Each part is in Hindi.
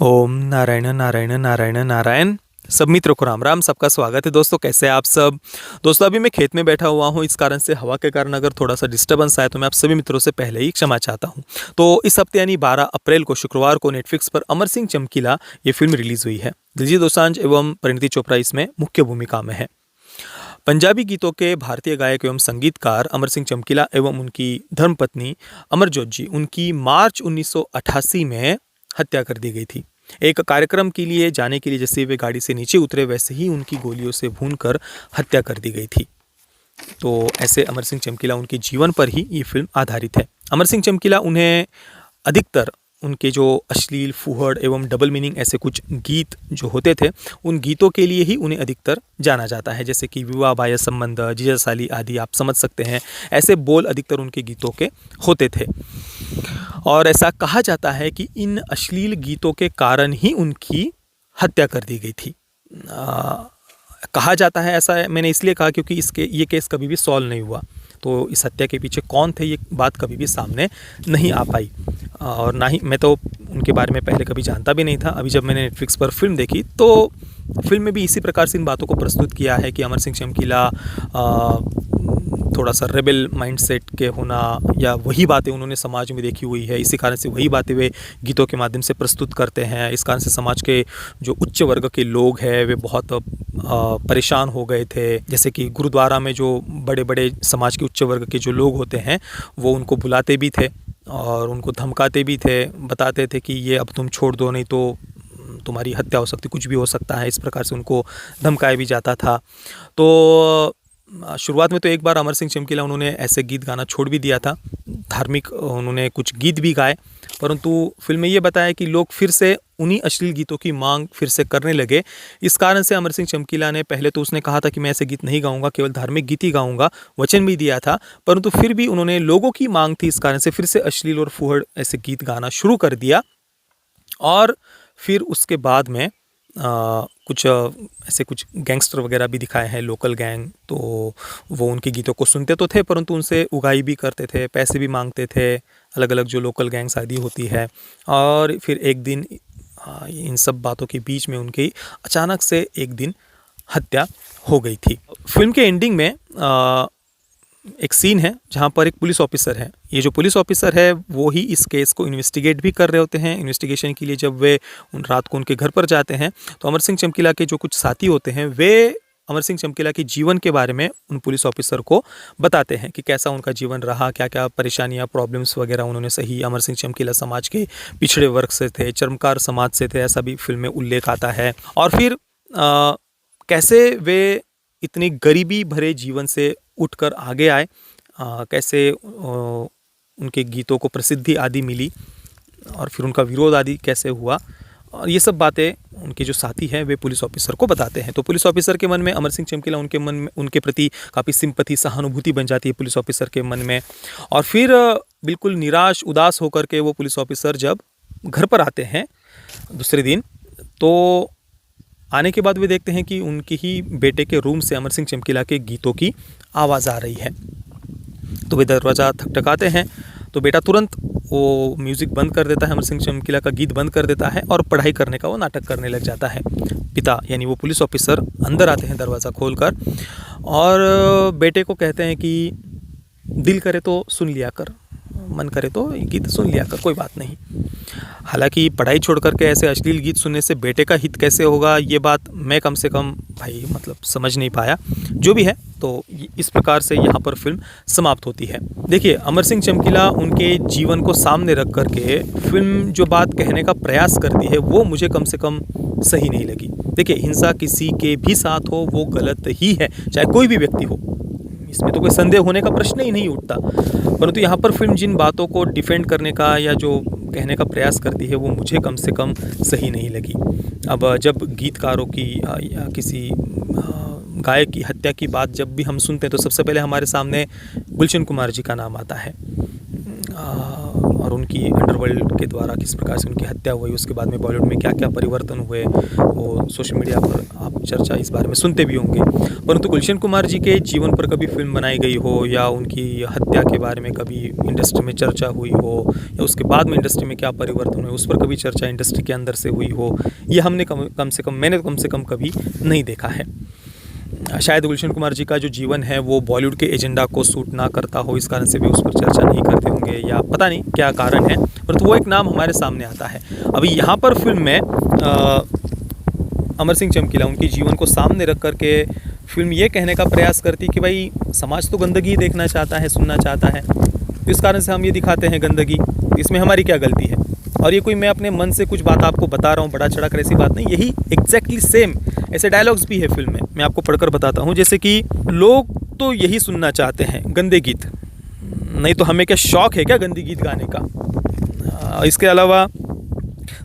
ओम नारायण नारायण नारायण नारायण। सब मित्रों को राम राम। सबका स्वागत है दोस्तों। कैसे हैं आप सब? दोस्तों अभी मैं खेत में बैठा हुआ हूं, इस कारण से हवा के कारण अगर थोड़ा सा डिस्टर्बेंस आए तो मैं आप सभी मित्रों से पहले ही क्षमा चाहता हूं। तो इस हफ्ते यानी 12 अप्रैल को शुक्रवार को नेटफ्लिक्स पर अमर सिंह चमकीला ये फिल्म रिलीज हुई है। दिलजीत दोसांझ एवं परिणीति चोपड़ा इसमें मुख्य भूमिका में है। पंजाबी गीतों के भारतीय गायक एवं संगीतकार अमर सिंह चमकीला एवं उनकी धर्मपत्नी अमरजोत जी, उनकी मार्च 1988 में हत्या कर दी गई थी। एक कार्यक्रम के लिए जाने के लिए जैसे वे गाड़ी से नीचे उतरे वैसे ही उनकी गोलियों से भूनकर हत्या कर दी गई थी। तो ऐसे अमर सिंह चमकीला उनके जीवन पर ही ये फिल्म आधारित है। अमर सिंह चमकीला उन्हें अधिकतर उनके जो अश्लील, फूहड़ एवं डबल मीनिंग ऐसे कुछ गीत जो होते थे, उन गीतों के लिए ही उन्हें अधिकतर जाना जाता है। जैसे कि विवाह बाह्य संबंध, जीजा साली आदि आप समझ सकते हैं। ऐसे बोल अधिकतर उनके गीतों के होते थे और ऐसा कहा जाता है कि इन अश्लील गीतों के कारण ही उनकी हत्या कर दी गई थी। कहा जाता है, ऐसा मैंने इसलिए कहा क्योंकि ये केस कभी भी सॉल्व नहीं हुआ। तो इस हत्या के पीछे कौन थे ये बात कभी भी सामने नहीं आ पाई और ना ही मैं तो उनके बारे में पहले कभी जानता भी नहीं था। अभी जब मैंने नेटफ्लिक्स पर फिल्म देखी तो फिल्म में भी इसी प्रकार से इन बातों को प्रस्तुत किया है कि अमर सिंह चमकीला थोड़ा सा रेबल माइंडसेट के होना या वही बातें उन्होंने समाज में देखी हुई है, इसी कारण से वही बातें वे गीतों के माध्यम से प्रस्तुत करते हैं। इस कारण से समाज के जो उच्च वर्ग के लोग हैं वे बहुत परेशान हो गए थे। जैसे कि गुरुद्वारा में जो बड़े बड़े समाज के उच्च वर्ग के जो लोग होते हैं वो उनको बुलाते भी थे और उनको धमकाते भी थे, बताते थे कि ये अब तुम छोड़ दो नहीं तो तुम्हारी हत्या हो सकती, कुछ भी हो सकता है। इस प्रकार से उनको धमकाया भी जाता था। तो शुरुआत में तो एक बार अमर सिंह चमकीला उन्होंने ऐसे गीत गाना छोड़ भी दिया था, धार्मिक उन्होंने कुछ गीत भी गाए, परंतु फिल्म में ये बताया कि लोग फिर से उन्हीं अश्लील गीतों की मांग फिर से करने लगे। इस कारण से अमर सिंह चमकीला ने पहले तो उसने कहा था कि मैं ऐसे गीत नहीं गाऊंगा, केवल धार्मिक गीत ही गाऊंगा, वचन भी दिया था, परंतु फिर भी उन्होंने लोगों की मांग थी, इस कारण से फिर से अश्लील और फूहड़ ऐसे गीत गाना शुरू कर दिया। और फिर उसके बाद में कुछ ऐसे कुछ गैंगस्टर वगैरह भी दिखाए हैं, लोकल गैंग, तो वो उनके गीतों को सुनते तो थे परंतु उनसे उगाई भी करते थे, पैसे भी मांगते थे, अलग अलग जो लोकल गैंग्स आदि होती है। और फिर एक दिन इन सब बातों के बीच में उनकी अचानक से एक दिन हत्या हो गई थी। फिल्म के एंडिंग में एक सीन है जहाँ पर एक पुलिस ऑफिसर है। ये जो पुलिस ऑफिसर है वो ही इस केस को इन्वेस्टिगेट भी कर रहे होते हैं। इन्वेस्टिगेशन के लिए जब वे उन रात को उनके घर पर जाते हैं तो अमर सिंह चमकीला के जो कुछ साथी होते हैं वे अमर सिंह चमकीला के जीवन के बारे में उन पुलिस ऑफिसर को बताते हैं कि कैसा उनका जीवन रहा, क्या क्या परेशानियां, प्रॉब्लम्स वगैरह उन्होंने सही। अमर सिंह चमकीला समाज के पिछड़े वर्ग से थे, चर्मकार समाज से थे, ऐसा भी फिल्म में उल्लेख आता है। और फिर कैसे वे इतनी गरीबी भरे जीवन से उठकर आगे आए, कैसे उनके गीतों को प्रसिद्धि आदि मिली और फिर उनका विरोध आदि कैसे हुआ, और ये सब बातें उनके जो साथी हैं वे पुलिस ऑफिसर को बताते हैं। तो पुलिस ऑफिसर के मन में अमर सिंह चमकीला उनके मन में उनके प्रति काफ़ी सिंपैथी, सहानुभूति बन जाती है पुलिस ऑफिसर के मन में। और फिर बिल्कुल निराश उदास होकर के वो पुलिस ऑफिसर जब घर पर आते हैं दूसरे दिन, तो आने के बाद वे देखते हैं कि उनके ही बेटे के रूम से अमर सिंह चमकीला के गीतों की आवाज़ आ रही है। तो वे दरवाज़ा ठकठकाते हैं तो बेटा तुरंत वो म्यूज़िक बंद कर देता है, अमर सिंह चमकीला का गीत बंद कर देता है और पढ़ाई करने का वो नाटक करने लग जाता है। पिता यानी वो पुलिस ऑफिसर अंदर आते हैं दरवाज़ा खोलकर और बेटे को कहते हैं कि दिल करे तो सुन लिया कर, मन करे तो गीत सुन लिया कर, कोई बात नहीं। हालांकि पढ़ाई छोड़ करके ऐसे अश्लील गीत सुनने से बेटे का हित कैसे होगा, ये बात मैं कम से कम भाई मतलब समझ नहीं पाया। जो भी है, तो इस प्रकार से यहाँ पर फिल्म समाप्त होती है। देखिए, अमर सिंह चमकीला उनके जीवन को सामने रख करके फिल्म जो बात कहने का प्रयास करती है वो मुझे कम से कम सही नहीं लगी। देखिए, हिंसा किसी के भी साथ हो वो गलत ही है, चाहे कोई भी व्यक्ति हो, इसमें तो कोई संदेह होने का प्रश्न ही नहीं उठता। परंतु यहाँ पर फिल्म जिन बातों को डिफेंड करने का या जो कहने का प्रयास करती है वो मुझे कम से कम सही नहीं लगी। अब जब गीतकारों की या किसी गायक की हत्या की बात जब भी हम सुनते हैं तो सबसे पहले हमारे सामने गुलशन कुमार जी का नाम आता है। और उनकी अंडरवर्ल्ड के द्वारा किस प्रकार से उनकी हत्या हुई, उसके बाद में बॉलीवुड में क्या क्या परिवर्तन हुए, वो सोशल मीडिया पर आप चर्चा इस बारे में सुनते भी होंगे। परंतु गुलशन कुमार जी के जीवन पर कभी फिल्म बनाई गई हो या उनकी हत्या के बारे में कभी इंडस्ट्री में चर्चा हुई हो या उसके बाद में इंडस्ट्री में क्या परिवर्तन हुए उस पर कभी चर्चा इंडस्ट्री के अंदर से हुई हो, ये हमने मैंने कम से कम कभी नहीं देखा है। शायद गुलशन कुमार जी का जो जीवन है वो बॉलीवुड के एजेंडा को सूट ना करता हो, इस कारण से भी उस पर चर्चा नहीं करते होंगे या पता नहीं क्या कारण है, परंतु वो एक नाम हमारे सामने आता है। अभी यहाँ पर फिल्म में अमर सिंह चमकीला उनके जीवन को सामने रख करके फिल्म ये कहने का प्रयास करती कि भाई समाज तो गंदगी देखना चाहता है, सुनना चाहता है, तो इस कारण से हम ये दिखाते हैं गंदगी, इसमें हमारी क्या गलती है। और ये कोई मैं अपने मन से कुछ बात आपको बता रहा हूँ, बड़ा चढ़ा कर ऐसी बात नहीं, यही एग्जैक्टली सेम ऐसे डायलॉग्स भी है फिल्म में। मैं आपको पढ़कर बताता हूँ, जैसे कि लोग तो यही सुनना चाहते हैं, गंदे गीत, नहीं तो हमें क्या शौक है क्या गंदी गीत गाने का। इसके अलावा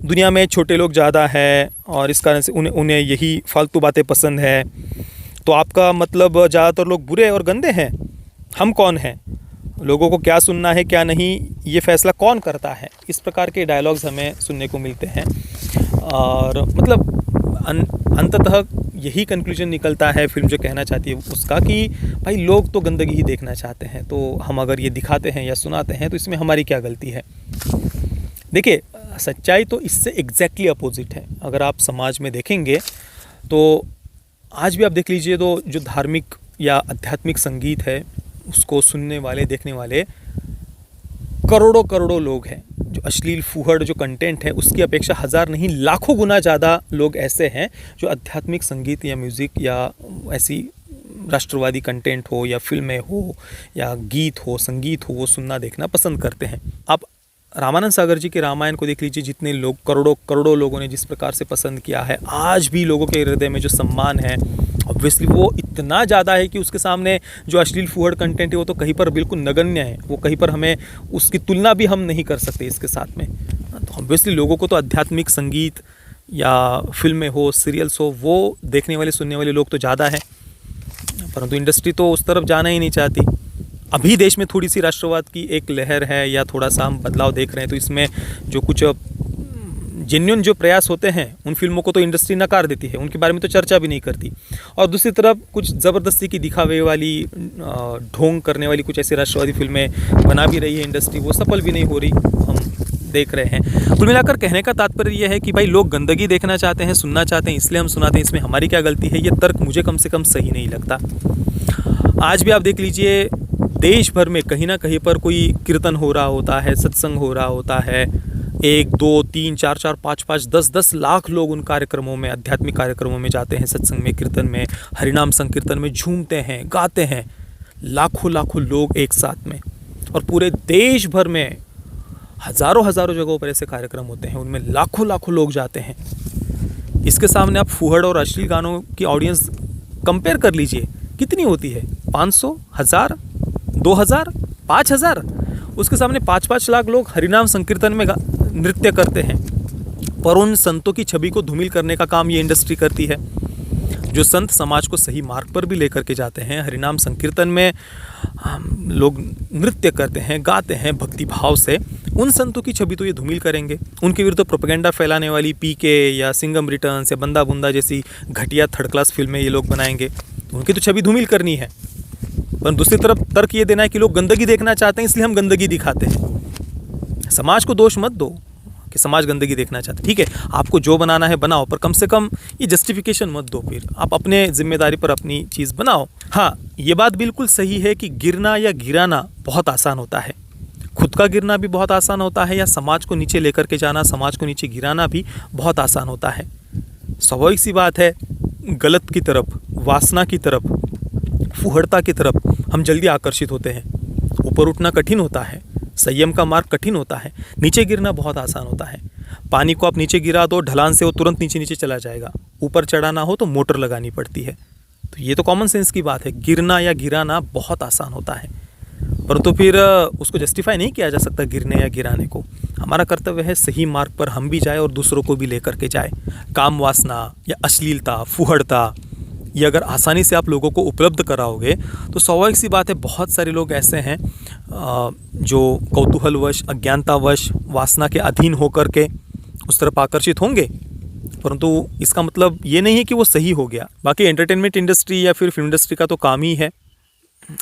दुनिया में छोटे लोग ज़्यादा है और इस कारण से उन्हें यही फालतू बातें पसंद है, तो आपका मतलब ज़्यादातर लोग बुरे और गंदे हैं। हम कौन हैं, लोगों को क्या सुनना है क्या नहीं, ये फैसला कौन करता है। इस प्रकार के डायलॉग्स हमें सुनने को मिलते हैं और मतलब अंततः यही कंक्लूजन निकलता है फिल्म जो कहना चाहती है उसका कि भाई लोग तो गंदगी ही देखना चाहते हैं, तो हम अगर ये दिखाते हैं या सुनाते हैं तो इसमें हमारी क्या गलती है। देखिए, सच्चाई तो इससे एग्जैक्टली अपोजिट है। अगर आप समाज में देखेंगे तो आज भी आप देख लीजिए तो जो धार्मिक या आध्यात्मिक संगीत है उसको सुनने वाले, देखने वाले करोड़ों करोड़ों लोग हैं। जो अश्लील फूहड़ जो कंटेंट है उसकी अपेक्षा हज़ार नहीं लाखों गुना ज़्यादा लोग ऐसे हैं जो आध्यात्मिक संगीत या म्यूज़िक या ऐसी राष्ट्रवादी कंटेंट हो या फिल्में हो या गीत हो, संगीत हो, वो सुनना देखना पसंद करते हैं। आप रामानंद सागर जी के रामायण को देख लीजिए, जितने लोग करोड़ों करोड़ों लोगों ने जिस प्रकार से पसंद किया है, आज भी लोगों के हृदय में जो सम्मान है ऑब्वियसली वो इतना ज़्यादा है कि उसके सामने जो अश्लील फूहड़ कंटेंट है वो तो कहीं पर बिल्कुल नगण्य है, वो कहीं पर हमें उसकी तुलना भी हम नहीं कर सकते इसके साथ में। तो ऑब्वियसली लोगों को तो आध्यात्मिक संगीत या फिल्में हो, सीरियल्स हो, वो देखने वाले सुनने वाले लोग तो ज़्यादा हैं, परंतु इंडस्ट्री तो उस तरफ जाना ही नहीं चाहती। अभी देश में थोड़ी सी राष्ट्रवाद की एक लहर है या थोड़ा सा हम बदलाव देख रहे हैं, तो इसमें जो कुछ जेन्युइन जो प्रयास होते हैं उन फिल्मों को तो इंडस्ट्री नकार देती है, उनके बारे में तो चर्चा भी नहीं करती। और दूसरी तरफ कुछ ज़बरदस्ती की दिखावे वाली, ढोंग करने वाली कुछ ऐसी राष्ट्रवादी फिल्में बना भी रही है इंडस्ट्री, वो सफल भी नहीं हो रही, हम देख रहे हैं। कुल मिलाकर कहने का तात्पर्य यह है कि भाई लोग गंदगी देखना चाहते हैं, सुनना चाहते हैं, इसलिए हम सुनाते हैं, इसमें हमारी क्या गलती है। ये तर्क मुझे कम से कम सही नहीं लगता। आज भी आप देख लीजिए देश भर में कहीं ना कहीं पर कोई कीर्तन हो रहा होता है, सत्संग हो रहा होता है, 1, 2, 3, 4, 4, 5, 5, 10 लाख लोग उन कार्यक्रमों में, आध्यात्मिक कार्यक्रमों में जाते हैं, सत्संग में, कीर्तन में, हरिनाम संकीर्तन में झूमते हैं, गाते हैं, लाखों लाखों लोग एक साथ में। और पूरे देश भर में हज़ारों हज़ारों जगहों पर ऐसे कार्यक्रम होते हैं, उनमें लाखों लाखों लोग जाते हैं। इसके सामने आप फूहड़ और अश्लील गानों की ऑडियंस कंपेयर कर लीजिए, कितनी होती है? 500, 1000, 2000, 5000। उसके सामने 5-5 लाख लोग हरिनाम संकीर्तन में नृत्य करते हैं। पर उन संतों की छवि को धूमिल करने का काम ये इंडस्ट्री करती है। जो संत समाज को सही मार्ग पर भी लेकर के जाते हैं, हरिनाम संकीर्तन में लोग नृत्य करते हैं, गाते हैं भक्ति भाव से, उन संतों की छवि तो ये धूमिल करेंगे। उनके विरुद्ध प्रोपेगेंडा फैलाने वाली पीके या सिंघम रिटर्न्स या बंदा बुंदा जैसी घटिया थर्ड क्लास फिल्में ये लोग बनाएंगे, तो उनकी तो छवि धूमिल करनी है। पर दूसरी तरफ तर्क ये देना है कि लोग गंदगी देखना चाहते हैं इसलिए हम गंदगी दिखाते हैं। समाज को दोष मत दो कि समाज गंदगी देखना चाहते, ठीक है, आपको जो बनाना है बनाओ, पर कम से कम ये जस्टिफिकेशन मत दो। फिर आप अपने जिम्मेदारी पर अपनी चीज़ बनाओ। हाँ, ये बात बिल्कुल सही है कि गिरना या गिराना बहुत आसान होता है, खुद का गिरना भी बहुत आसान होता है, या समाज को नीचे लेकर के जाना, समाज को नीचे गिराना भी बहुत आसान होता है। स्वाभाविक सी बात है, गलत की तरफ, वासना की तरफ, फूहड़ता की तरफ हम जल्दी आकर्षित होते हैं। ऊपर उठना कठिन होता है, संयम का मार्ग कठिन होता है, नीचे गिरना बहुत आसान होता है। पानी को आप नीचे गिरा दो, ढलान से वो तुरंत नीचे नीचे चला जाएगा। ऊपर चढ़ाना हो तो मोटर लगानी पड़ती है। तो ये तो कॉमन सेंस की बात है, गिरना या गिराना बहुत आसान होता है, परंतु फिर उसको जस्टिफाई नहीं किया जा सकता गिरने या गिराने को। हमारा कर्तव्य है सही मार्ग पर हम भी जाए और दूसरों को भी लेकर के जाए। काम वासना या अश्लीलता, फूहड़ता, ये अगर आसानी से आप लोगों को उपलब्ध कराओगे तो स्वाभाविक सी बात है बहुत सारे लोग ऐसे हैं जो कौतूहलवश, अज्ञानतावश, वासना के अधीन होकर के उस तरफ आकर्षित होंगे, परंतु इसका मतलब ये नहीं है कि वो सही हो गया। बाकी एंटरटेनमेंट इंडस्ट्री या फिर फिल्म इंडस्ट्री का तो काम ही है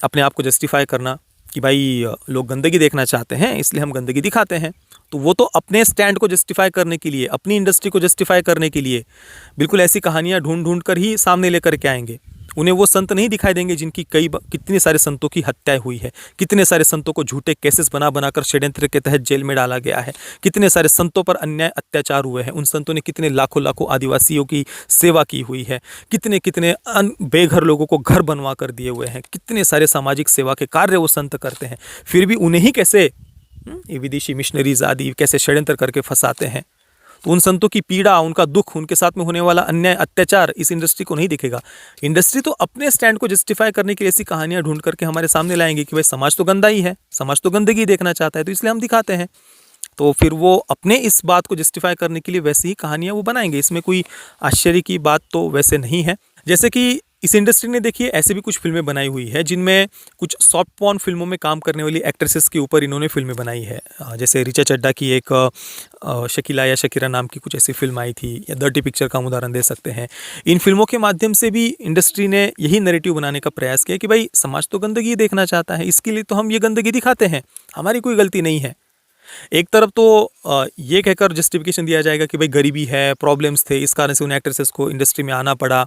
अपने आप को जस्टिफाई करना कि भाई लोग गंदगी देखना चाहते हैं इसलिए हम गंदगी दिखाते हैं। तो वो तो अपने स्टैंड को जस्टिफाई करने के लिए, अपनी इंडस्ट्री को जस्टिफाई करने के लिए बिल्कुल ऐसी कहानियाँ ढूंढ ढूंढ कर ही सामने लेकर के आएंगे। उन्हें वो संत नहीं दिखाई देंगे जिनकी कितने सारे संतों की हत्याएं हुई है, कितने सारे संतों को झूठे केसेस बना बनाकर षड्यंत्र के तहत जेल में डाला गया है, कितने सारे संतों पर अन्याय अत्याचार हुए हैं, उन संतों ने कितने लाखों लाखों आदिवासियों की सेवा की हुई है, कितने कितने बेघर लोगों को घर बनवा कर दिए हुए हैं, कितने सारे सामाजिक सेवा के कार्य वो संत करते हैं, फिर भी उन्हें ही कैसे ये विदेशी मिशनरीज आदि कैसे षड्यंत्र करके फंसाते हैं। तो उन संतों की पीड़ा, उनका दुख, उनके साथ में होने वाला अन्याय अत्याचार इस इंडस्ट्री को नहीं दिखेगा। इंडस्ट्री तो अपने स्टैंड को जस्टिफाई करने की ऐसी कहानियां ढूंढ करके हमारे सामने लाएंगे कि भाई समाज तो गंदा ही है, समाज तो गंदगी देखना चाहता है, तो इसलिए हम दिखाते हैं। तो फिर वो अपने इस बात को जस्टिफाई करने के लिए वैसी ही कहानियाँ वो बनाएंगे। इसमें कोई आश्चर्य की बात तो वैसे नहीं है। जैसे कि इस इंडस्ट्री ने देखिए ऐसे भी कुछ फिल्में बनाई हुई है जिनमें कुछ सॉफ्ट पॉर्न फिल्मों में काम करने वाली एक्ट्रेसेस के ऊपर इन्होंने फिल्में बनाई है। जैसे ऋचा चड्ढा की एक शकीला या शकीरा नाम की कुछ ऐसी फिल्म आई थी, या डर्टी पिक्चर का हम उदाहरण दे सकते हैं। इन फिल्मों के माध्यम से भी इंडस्ट्री ने यही नैरेटिव बनाने का प्रयास किया कि भाई समाज तो गंदगी देखना चाहता है, इसके लिए तो हम ये गंदगी दिखाते हैं, हमारी कोई गलती नहीं है। एक तरफ तो ये कहकर जस्टिफिकेशन दिया जाएगा कि भाई गरीबी है, प्रॉब्लम्स थे, इस कारण से उन एक्ट्रेसेस को इंडस्ट्री में आना पड़ा,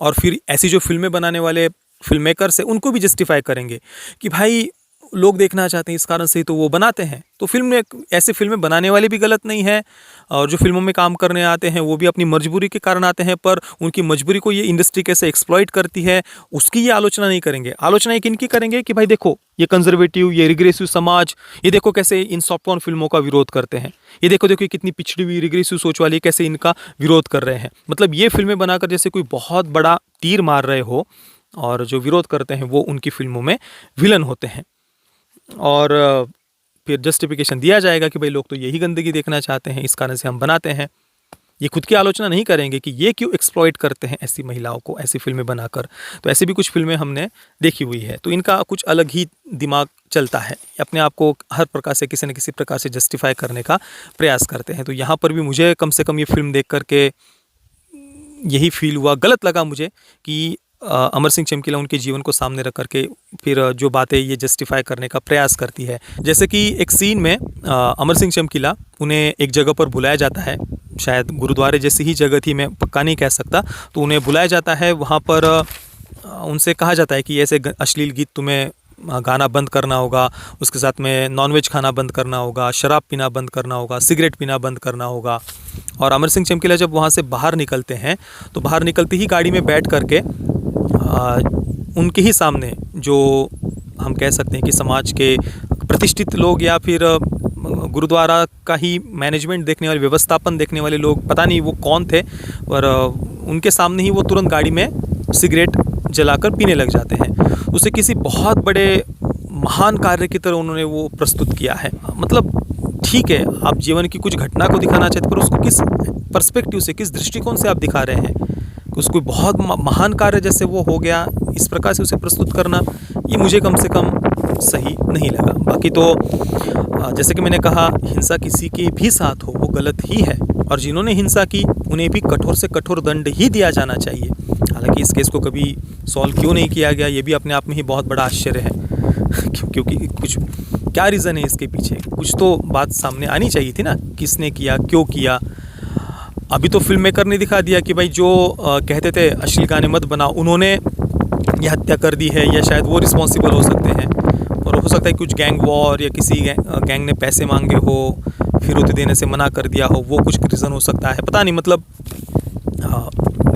और फिर ऐसी जो फिल्में बनाने वाले फिल्म मेकर्स हैं उनको भी जस्टिफाई करेंगे कि भाई लोग देखना चाहते हैं इस कारण से ही तो वो बनाते हैं। तो फिल्म में ऐसे फिल्में बनाने वाले भी गलत नहीं है, और जो फिल्मों में काम करने आते हैं वो भी अपनी मजबूरी के कारण आते हैं, पर उनकी मजबूरी को ये इंडस्ट्री कैसे एक्सप्लॉइट करती है उसकी ये आलोचना नहीं करेंगे। आलोचना एक इनकी करेंगे कि भाई देखो ये कंजर्वेटिव, ये रिग्रेसिव समाज, ये देखो कैसे इन सॉफ्ट पॉर्न फिल्मों का विरोध करते हैं, ये देखो देखो कितनी पिछड़ी हुई रिग्रेसिव सोच वाली कैसे इनका विरोध कर रहे हैं। मतलब ये फिल्में बनाकर जैसे कोई बहुत बड़ा तीर मार रहे हो, और जो विरोध करते हैं वो उनकी फिल्मों में विलन होते हैं। और फिर जस्टिफिकेशन दिया जाएगा कि भाई लोग तो यही गंदगी देखना चाहते हैं, इस कारण से हम बनाते हैं। ये खुद की आलोचना नहीं करेंगे कि ये क्यों एक्सप्लॉइट करते हैं ऐसी महिलाओं को ऐसी फिल्में बनाकर। तो ऐसी भी कुछ फिल्में हमने देखी हुई है। तो इनका कुछ अलग ही दिमाग चलता है, अपने आप को हर प्रकार से किसी न किसी प्रकार से जस्टिफाई करने का प्रयास करते हैं। तो यहाँ पर भी मुझे कम से कम ये फिल्म देख करके यही फील हुआ, गलत लगा मुझे कि अमर सिंह चमकीला उनके जीवन को सामने रख करके फिर जो बातें ये जस्टिफाई करने का प्रयास करती है। जैसे कि एक सीन में अमर सिंह चमकीला उन्हें एक जगह पर बुलाया जाता है, शायद गुरुद्वारे जैसी ही जगह थी, मैं पक्का नहीं कह सकता। तो उन्हें बुलाया जाता है, वहाँ पर उनसे कहा जाता है कि ऐसे अश्लील गीत तुम्हें गाना बंद करना होगा, उसके साथ में नॉनवेज खाना बंद करना होगा, शराब पीना बंद करना होगा, सिगरेट पीना बंद करना होगा। और अमर सिंह चमकीला जब वहाँ से बाहर निकलते हैं तो बाहर निकलते ही गाड़ी में बैठ करके उनके ही सामने जो हम कह सकते हैं कि समाज के प्रतिष्ठित लोग या फिर गुरुद्वारा का ही मैनेजमेंट देखने वाले, व्यवस्थापन देखने वाले लोग, पता नहीं वो कौन थे, पर उनके सामने ही वो तुरंत गाड़ी में सिगरेट जलाकर पीने लग जाते हैं। उसे किसी बहुत बड़े महान कार्य की तरह उन्होंने वो प्रस्तुत किया है। मतलब ठीक है, आप जीवन की कुछ घटना को दिखाना चाहते, पर उसको किस पर्सपेक्टिव से, किस दृष्टिकोण से आप दिखा रहे हैं, उसको बहुत महान कार्य जैसे वो हो गया, इस प्रकार से उसे प्रस्तुत करना ये मुझे कम से कम सही नहीं लगा। बाकी तो जैसे कि मैंने कहा, हिंसा किसी के भी साथ हो वो गलत ही है, और जिन्होंने हिंसा की उन्हें भी कठोर से कठोर दंड ही दिया जाना चाहिए। हालांकि इस केस को कभी सॉल्व क्यों नहीं किया गया ये भी अपने आप में ही बहुत बड़ा आश्चर्य है क्योंकि कुछ क्या रीज़न है इसके पीछे, कुछ तो बात सामने आनी चाहिए थी ना, किसने किया, क्यों किया। अभी तो फिल्म मेकर ने दिखा दिया कि भाई जो कहते थे अश्लील गाने मत बनाओ, उन्होंने ये हत्या कर दी है, या शायद वो रिस्पॉन्सिबल हो सकते हैं। और हो सकता है कुछ गैंग वॉर या किसी गैंग ने पैसे मांगे हो, फिरौती देने से मना कर दिया हो, वो कुछ रीज़न हो सकता है, पता नहीं। मतलब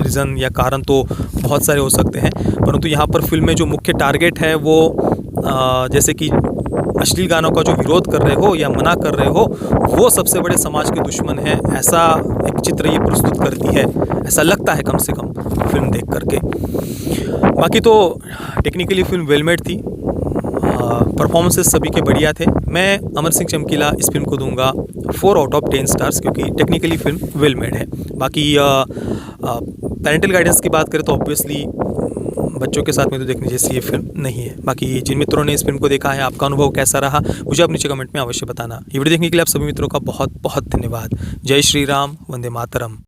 रीज़न या कारण तो बहुत सारे हो सकते हैं, परंतु यहाँ पर फिल्म में जो मुख्य टारगेट है वो जैसे कि अश्लील गानों का जो विरोध कर रहे हो या मना कर रहे हो, वो सबसे बड़े समाज के दुश्मन हैं, ऐसा एक चित्र ये प्रस्तुत करती है, ऐसा लगता है कम से कम फिल्म देख करके। बाकी तो टेक्निकली फिल्म वेल मेड थी, परफॉर्मेंसेस सभी के बढ़िया थे। मैं अमर सिंह चमकीला इस फिल्म को दूंगा 4 आउट ऑफ 10 स्टार्स, क्योंकि टेक्निकली फिल्म वेल मेड है। बाकी पैरेंटल गाइडेंस की बात करें तो ऑब्वियसली बच्चों के साथ में तो देखने जैसी ये फ़िल्म नहीं है। बाकी जिन मित्रों ने इस फ़िल्म को देखा है, आपका अनुभव कैसा रहा, मुझे आप नीचे कमेंट में अवश्य बताना। ये वीडियो देखने के लिए आप सभी मित्रों का बहुत बहुत धन्यवाद। जय श्री राम, वंदे मातरम।